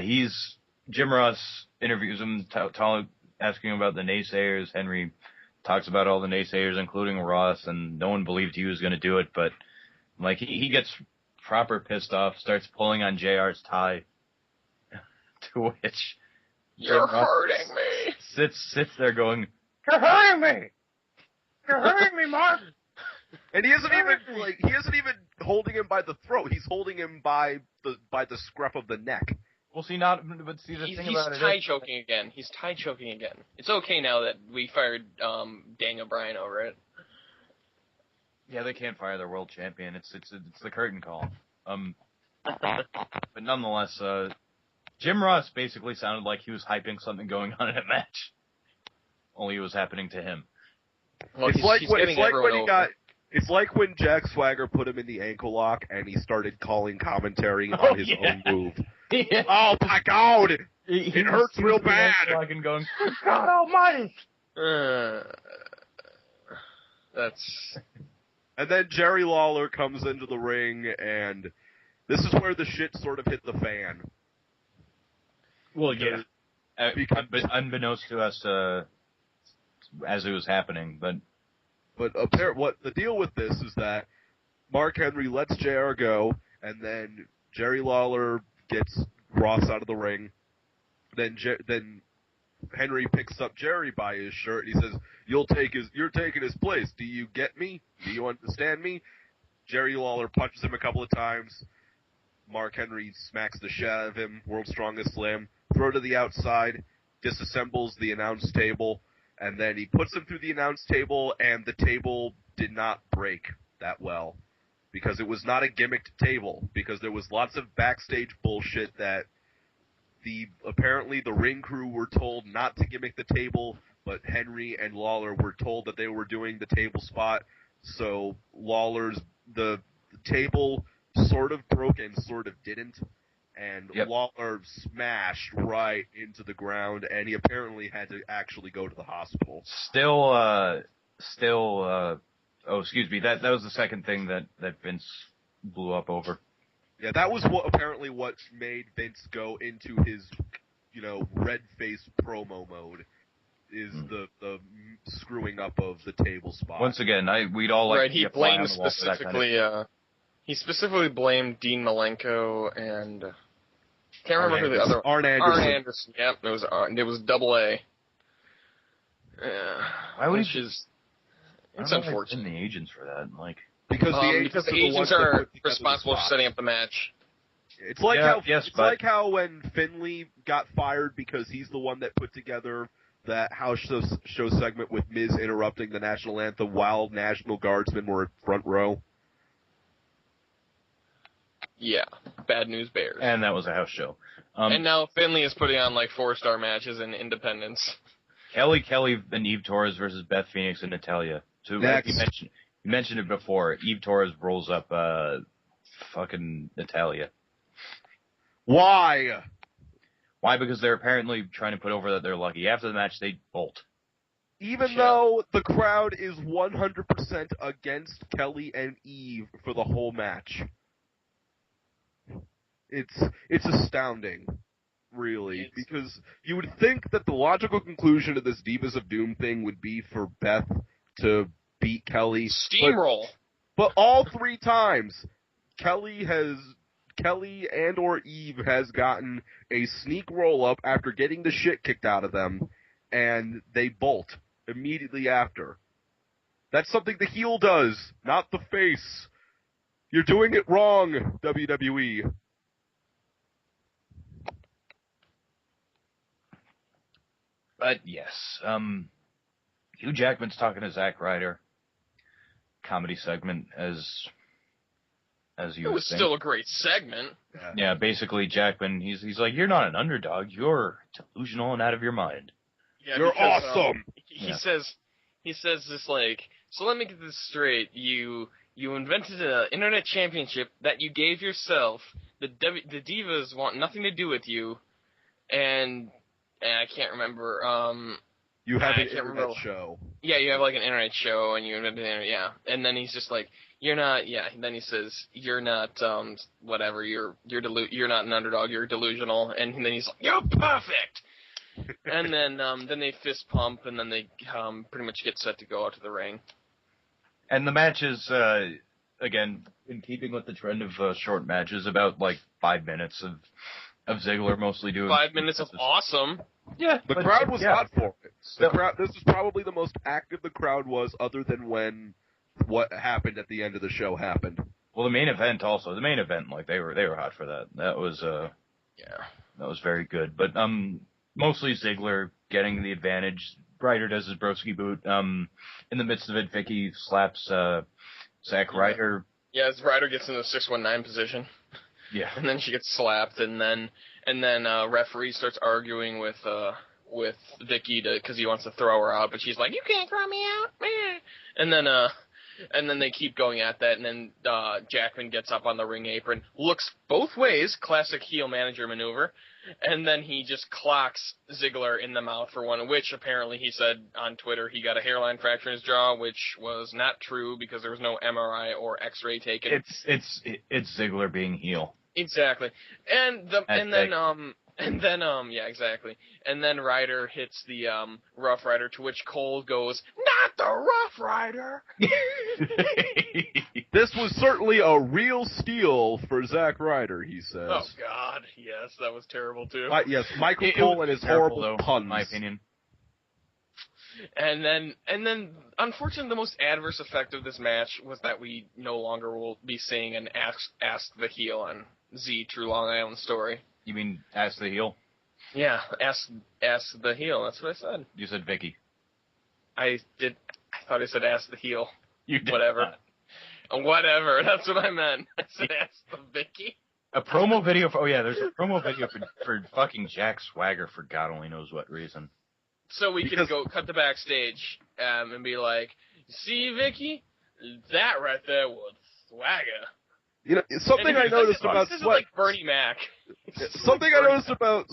Jim Ross interviews him, asking about the naysayers. Henry talks about all the naysayers, including Ross, and no one believed he was going to do it. But like he gets proper pissed off, starts pulling on JR's tie, to which you're hurting me. Sits there going, "You're hurting me. You're hurting me, Mark." And he isn't even holding him by the throat. He's holding him by the scruff of the neck. Well, see, the thing about it he's tie choking again. He's tie choking again. It's okay now that we fired Daniel Bryan over it. Yeah, they can't fire their world champion. It's the curtain call. But nonetheless, Jim Ross basically sounded like he was hyping something going on in a match. Only it was happening to him. Well, It's like when Jack Swagger put him in the ankle lock and he started calling commentary on his own move. Yeah. Oh my God! It hurts real bad. And going, God Almighty! That's. And then Jerry Lawler comes into the ring, and this is where the shit sort of hit the fan. Well, yeah. Unbeknownst to us, as it was happening, but what the deal with this is that Mark Henry lets JR go, and then Jerry Lawler gets Ross out of the ring. Then Henry picks up Jerry by his shirt, and he says, "You're taking his place. Do you get me? Do you understand me?" Jerry Lawler punches him a couple of times. Mark Henry smacks the shit out of him, World's Strongest Slam, throw to the outside, disassembles the announce table, and then he puts him through the announce table, and the table did not break that well. Because it was not a gimmicked table. Because there was lots of backstage bullshit that apparently the ring crew were told not to gimmick the table, but Henry and Lawler were told that they were doing the table spot. So the table sort of broke and sort of didn't. And Lawler smashed right into the ground, and he apparently had to actually go to the hospital. Excuse me. That was the second thing that Vince blew up over. Yeah, that was what made Vince go into his, red-faced promo mode, is the screwing up of the table spot. Once again, we'd all like to he get fly on blamed the wall for that specifically. He specifically blamed Dean Malenko and can't remember who the other. Arn Anderson. Arn Anderson. Yep, it was double A. Why would It's unfortunate. The agents for that, because the agents are responsible for setting up the match. It's like how when Finley got fired because he's the one that put together that house show segment with Miz interrupting the national anthem while National Guardsmen were front row. Yeah, Bad News Bears. And that was a house show. And now Finley is putting on 4-star matches in Independence. Kelly and Eve Torres versus Beth Phoenix and Natalya. So you mentioned it before. Eve Torres rolls up fucking Natalya. Why? Why? Because they're apparently trying to put over that they're lucky. After the match, they bolt. Even though the crowd is 100% against Kelly and Eve for the whole match. It's astounding, really, because you would think that the logical conclusion of this Divas of Doom thing would be for Beth to beat Kelly. Steamroll. But all 3 times, Kelly and or Eve has gotten a sneak roll-up after getting the shit kicked out of them, and they bolt immediately after. That's something the heel does, not the face. You're doing it wrong, WWE. But yes, Hugh Jackman's talking to Zack Ryder. Comedy segment, as you. It was still a great segment. Yeah, basically Jackman, he's like, you're not an underdog, you're delusional and out of your mind. Yeah, You're because, awesome. He says this like, so let me get this straight. You invented an internet championship that you gave yourself. The Divas want nothing to do with you, and I can't remember. You have I an can't internet remember. show. Yeah, you have like an internet show, and you invented the internet. Yeah, and then he's just like, you're not. Yeah, and then he says, you're not. Whatever. You're not an underdog. You're delusional. And then he's like, you're perfect. And then they fist pump, and then they pretty much get set to go out to the ring. And the match is, again, in keeping with the trend of short matches, about like 5 minutes of Ziggler mostly doing 5 minutes of awesome. Yeah, The crowd was hot for it. So, This is probably the most active the crowd was, other than when what happened at the end of the show happened. Well, the main event also. The main event, like they were hot for that. That was that was very good. But mostly Ziggler getting the advantage. Ryder does his broski boot. In the midst of it, Vicky slaps Zack Ryder. Yeah, as Ryder gets in the 619 position. Yeah. And then she gets slapped, and then referee starts arguing with Vicky because he wants to throw her out, but she's like, you can't throw me out, man. And then they keep going at that, and then Jackman gets up on the ring apron, looks both ways, classic heel manager maneuver, and then he just clocks Ziggler in the mouth for one, which apparently he said on Twitter he got a hairline fracture in his jaw, which was not true because there was no MRI or X-ray taken. It's Ziggler being heel. Exactly. Yeah, exactly. And then Ryder hits the Rough Rider, to which Cole goes, not the Rough Rider! This was certainly a real steal for Zack Ryder, he says. Oh, God. Yes, that was terrible, too. Yes, Michael Cole and his horrible though, puns. in my opinion. And then, unfortunately, the most adverse effect of this match was that we no longer will be seeing an Ask the Heel on Z True Long Island Story. You mean Ask the Heel? Yeah, Ask the Heel. That's what I said. You said Vicky. I thought I said Ask the Heel. You did Whatever. Whatever. That's what I meant. I said Ask the Vicky. A promo video for... Oh, yeah, there's a promo video for fucking Jack Swagger for God only knows what reason. So we can go cut the backstage and be like, see, Vicky? That right there was Swagger. You know, something I noticed about this is like Bernie Mac. Something I noticed about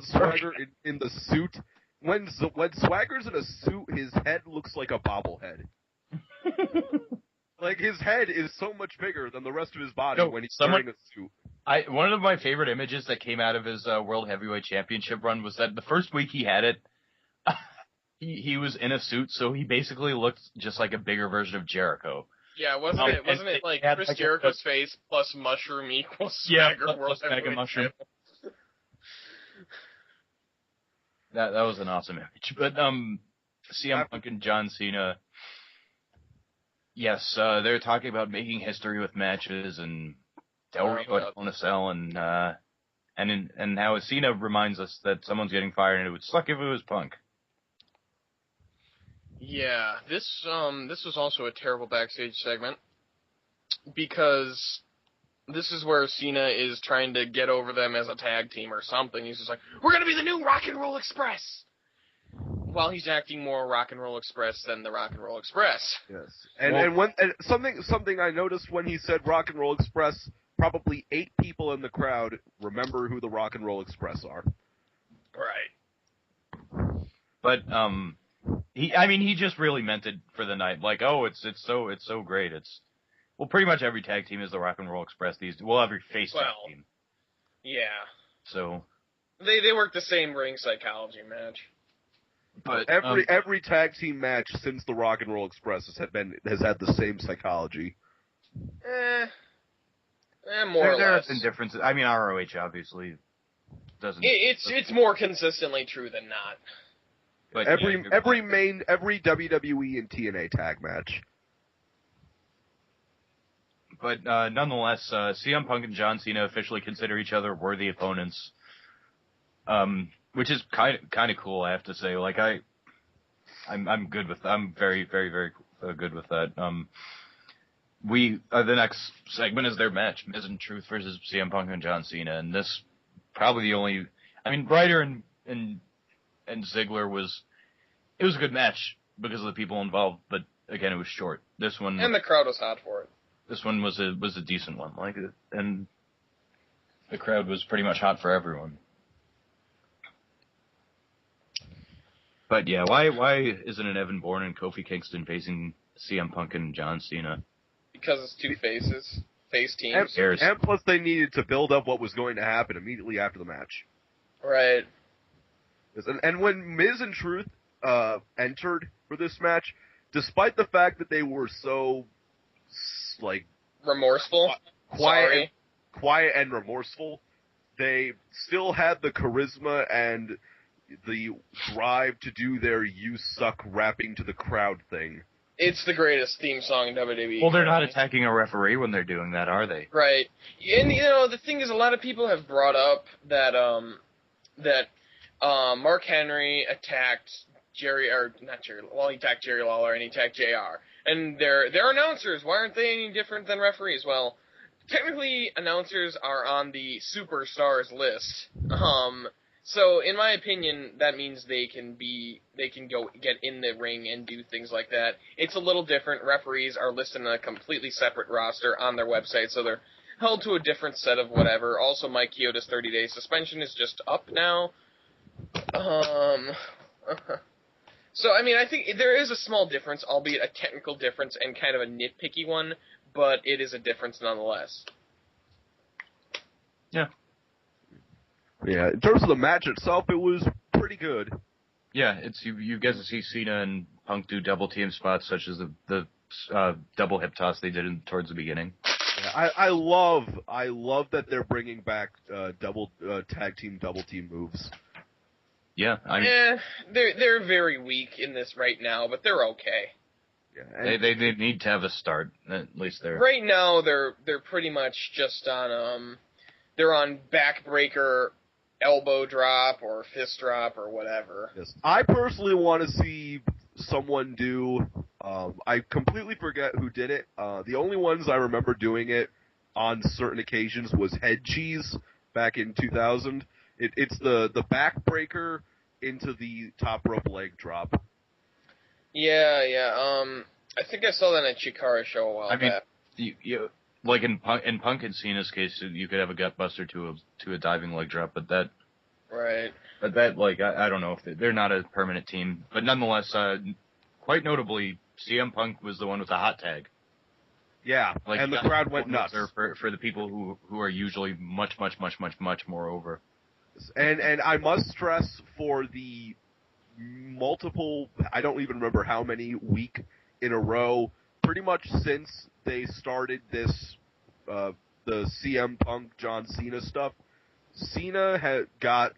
Swagger in the suit. When Swagger's in a suit, his head looks like a bobblehead. Like his head is so much bigger than the rest of his body when he's wearing a suit. One of my favorite images that came out of his World Heavyweight Championship run was that the first week he had it, he was in a suit, so he basically looked just like a bigger version of Jericho. Yeah, wasn't it like Chris like Jericho's face plus mushroom equals Swagger World Heavyweight mushroom? That was an awesome image. But CM Punk and John Cena, yes, they're talking about making history with matches and Del Rio at Hell in a Cell, and how Cena reminds us that someone's getting fired and it would suck if it was Punk. Yeah, this was also a terrible backstage segment because this is where Cena is trying to get over them as a tag team or something. He's just like, we're gonna be the new Rock and Roll Express, while he's acting more Rock and Roll Express than the Rock and Roll Express. Yes, and something I noticed when he said Rock and Roll Express, probably 8 people in the crowd remember who the Rock and Roll Express are. Right. But he just really meant it for the night. Like, oh, it's so great. Well, pretty much every tag team is the Rock and Roll Express these days. Well, every face tag team. Yeah. So they work the same ring psychology match. But every tag team match since the Rock and Roll Express has had the same psychology. More or less. There have been differences. I mean, ROH obviously doesn't. It's more consistently true than not. But every WWE and TNA tag match. But nonetheless, CM Punk and John Cena officially consider each other worthy opponents, which is kind of cool, I have to say. Like I'm good with. I'm very good with that. The next segment is their match, Miz and Truth versus CM Punk and John Cena, and this probably the only. I mean, Ryder and Ziggler was a good match because of the people involved, but again, it was short. This one and the crowd was hot for it. This one was a decent one, and the crowd was pretty much hot for everyone. But yeah, why isn't it Evan Bourne and Kofi Kingston facing CM Punk and John Cena? Because it's two face teams. And plus they needed to build up what was going to happen immediately after the match. Right. And when Miz and Truth entered for this match, despite the fact that they were so remorseful, quiet and remorseful, they still had the charisma and the drive to do their "you suck" rapping to the crowd thing. It's the greatest theme song in WWE. Well, they're not attacking a referee when they're doing that, are they? Right. And the thing is, a lot of people have brought up that Mark Henry attacked he attacked Jerry Lawler and he attacked JR. And they're announcers. Why aren't they any different than referees? Well, technically, announcers are on the superstars list. So in my opinion, that means they can go get in the ring and do things like that. It's a little different. Referees are listed on a completely separate roster on their website, so they're held to a different set of whatever. Also, Mike Chioda's 30-day suspension is just up now. So, I mean, I think there is a small difference, albeit a technical difference and kind of a nitpicky one, but it is a difference nonetheless. Yeah. Yeah, in terms of the match itself, it was pretty good. Yeah, you get to see Cena and Punk do double team spots, such as the double hip toss they did towards the beginning. Yeah, I love that they're bringing back tag team double team moves. Yeah, they're very weak in this right now, but they're okay. Yeah, they need to have a start, at least they're right now. They're pretty much just on they're on backbreaker, elbow drop or fist drop or whatever. Yes. I personally want to see someone do. I completely forget who did it. The only ones I remember doing it on certain occasions was Head Cheese back in 2000. It's the backbreaker into the top rope leg drop. Yeah. I think I saw that in a Chikara show a while back. You like in Punk and Cena's case, you could have a gutbuster to a diving leg drop, but that. Right. But that, I don't know if they're not a permanent team, but nonetheless, quite notably, CM Punk was the one with the hot tag. Yeah, and the crowd went nuts. For the people who are usually much more over. And I must stress for the multiple, I don't even remember how many week in a row, pretty much since they started this, the CM Punk John Cena stuff, Cena had got,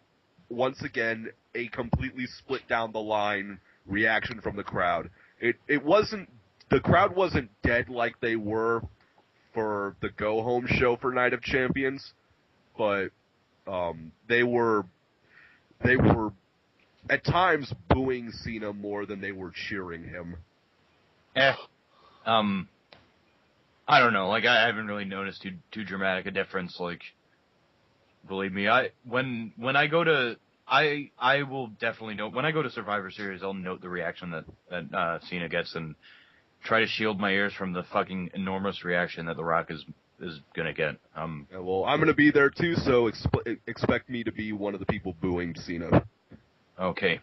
once again, a completely split down the line reaction from the crowd. The crowd wasn't dead like they were for the Go Home show for Night of Champions, but they were at times booing Cena more than they were cheering him. I don't know. I haven't really noticed too dramatic a difference. Believe me, when I go to I will definitely note when I go to Survivor Series. I'll note the reaction that Cena gets and try to shield my ears from the fucking enormous reaction that The Rock is gonna get. Yeah, well, I'm gonna be there too, so expect me to be one of the people booing Cena. Okay.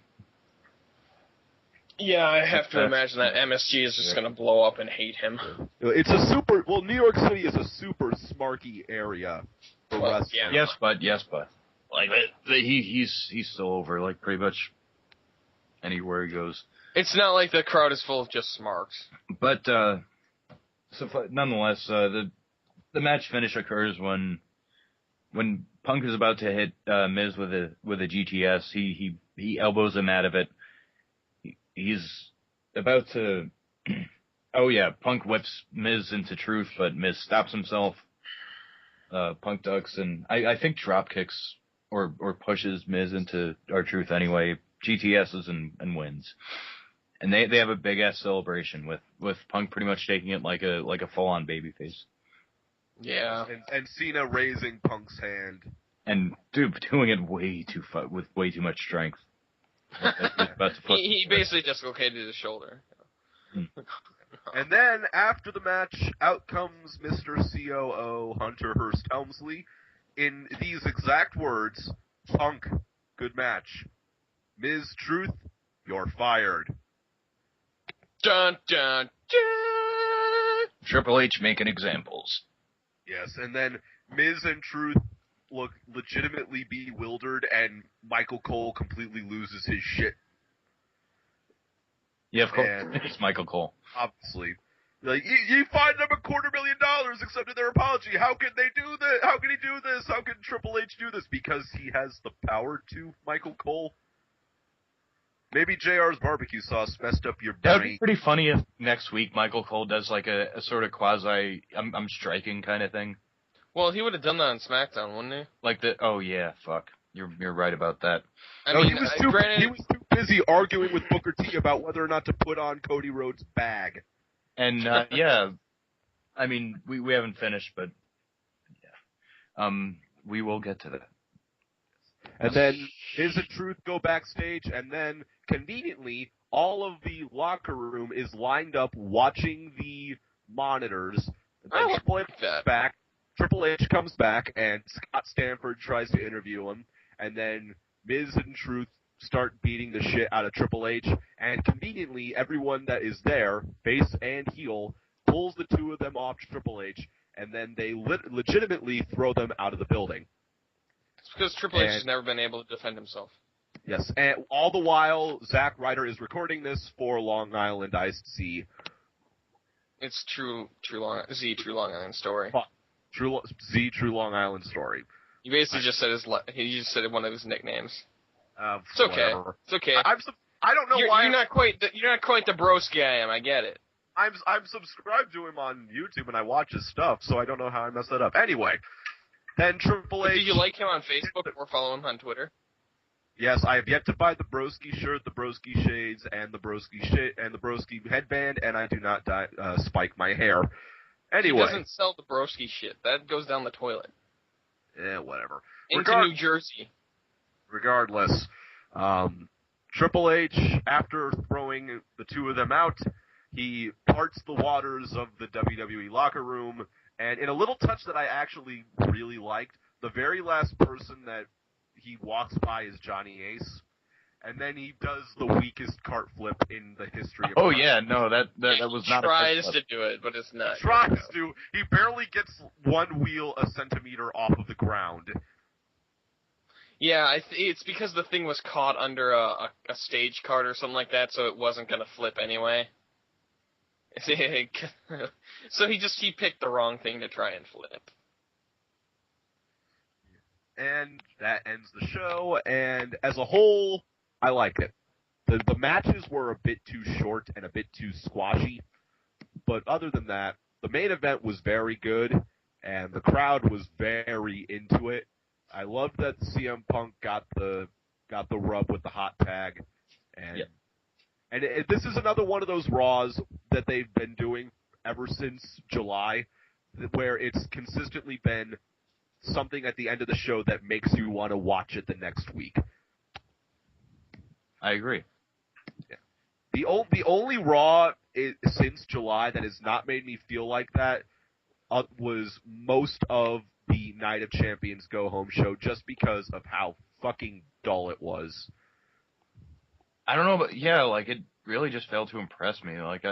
Yeah, I have to imagine that MSG is just gonna blow up and hate him. It's New York City is a super smarky area for wrestling. Yeah. Yes, but he's still over pretty much anywhere he goes. It's not like the crowd is full of just smarks. But nonetheless, the match finish occurs when Punk is about to hit Miz with a GTS. He elbows him out of it. He's about to Oh yeah, Punk whips Miz into Truth, but Miz stops himself. Punk ducks, and I think drop kicks or pushes Miz into R-Truth anyway. GTSs and wins. And they have a big ass celebration with Punk pretty much taking it like a full on babyface. Yeah. And Cena raising Punk's hand. And dude, doing it with way too much strength. He basically dislocated his shoulder. And then after the match, out comes Mr. COO Hunter Hearst Helmsley in these exact words: Punk, good match. Ms. Truth, you're fired. Dun dun dun. Triple H making examples. Yes, and then Miz and Truth look legitimately bewildered, and Michael Cole completely loses his shit. Yeah, of course. It's Michael Cole. Obviously. Like, you fined them $250,000, accepted their apology. How can they do this? How can he do this? How can Triple H do this? Because he has the power to, Michael Cole? Maybe JR's barbecue sauce messed up your brain. That would be pretty funny if next week Michael Cole does like a sort of quasi I'm striking kind of thing. Well, he would have done that on SmackDown, wouldn't he? Like oh yeah, fuck. You're right about that. I mean, he was too busy arguing with Booker T about whether or not to put on Cody Rhodes' bag. And yeah, I mean we haven't finished, but yeah, we will get to that. And then Miz and Truth go backstage, and then conveniently all of the locker room is lined up watching the monitors. And then Triple H comes back, and Scott Stanford tries to interview him, and then Miz and Truth start beating the shit out of Triple H, and conveniently everyone that is there, face and heel, pulls the two of them off Triple H, and then they legitimately throw them out of the building. It's because Triple H has never been able to defend himself. Yes, and all the while, Zack Ryder is recording this for Long Island IC. It's True Long Island Story. True Long Island Story. You basically just said he just said one of his nicknames. It's okay. Whatever. It's okay. I don't know why you're not quite the broski I am. I get it. I'm subscribed to him on YouTube and I watch his stuff, so I don't know how I messed that up. Anyway, then Triple H. Do you like him on Facebook or follow him on Twitter? Yes, I have yet to buy the broski shirt, the broski shades, and the broski headband, and I do not spike my hair. Anyway, he doesn't sell the broski shit. That goes down the toilet. Yeah, whatever. Into New Jersey. Regardless, Triple H, after throwing the two of them out, he parts the waters of the WWE locker room, and in a little touch that I actually really liked, the very last person that he walks by is Johnny Ace, and then he does the weakest cart flip in the history of wrestling. Yeah, no, that was not a tries to do it, but it's not. He tries to. He barely gets one wheel a centimeter off of the ground. Yeah, it's because the thing was caught under a stage cart or something like that, so it wasn't going to flip anyway. So he picked the wrong thing to try and flip. And that ends the show, and as a whole, I liked it. The matches were a bit too short and a bit too squashy, but other than that, the main event was very good, and the crowd was very into it. I loved that CM Punk got the rub with the hot tag, and this is another one of those Raws that they've been doing ever since July, where it's consistently been something at the end of the show that makes you want to watch it the next week. I agree. Yeah. The only Raw since July that has not made me feel like that was most of the Night of Champions Go Home show, just because of how fucking dull it was. I don't know, but yeah, like it really just failed to impress me. Like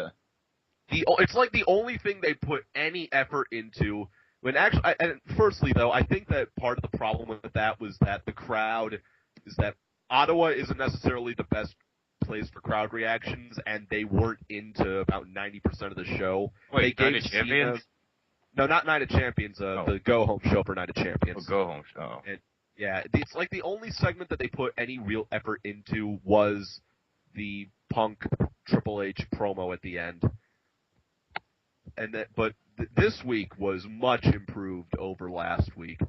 it's like the only thing they put any effort into. When actually, and firstly though, I think that part of the problem with that was that the crowd is that Ottawa isn't necessarily the best place for crowd reactions, and they weren't into about 90% of the show. Wait, Night of Champions? No, not Night of Champions. The Go Home show for Night of Champions. Go Home show. Yeah, it's like the only segment that they put any real effort into was the Punk Triple H promo at the end. but this week was much improved over last week.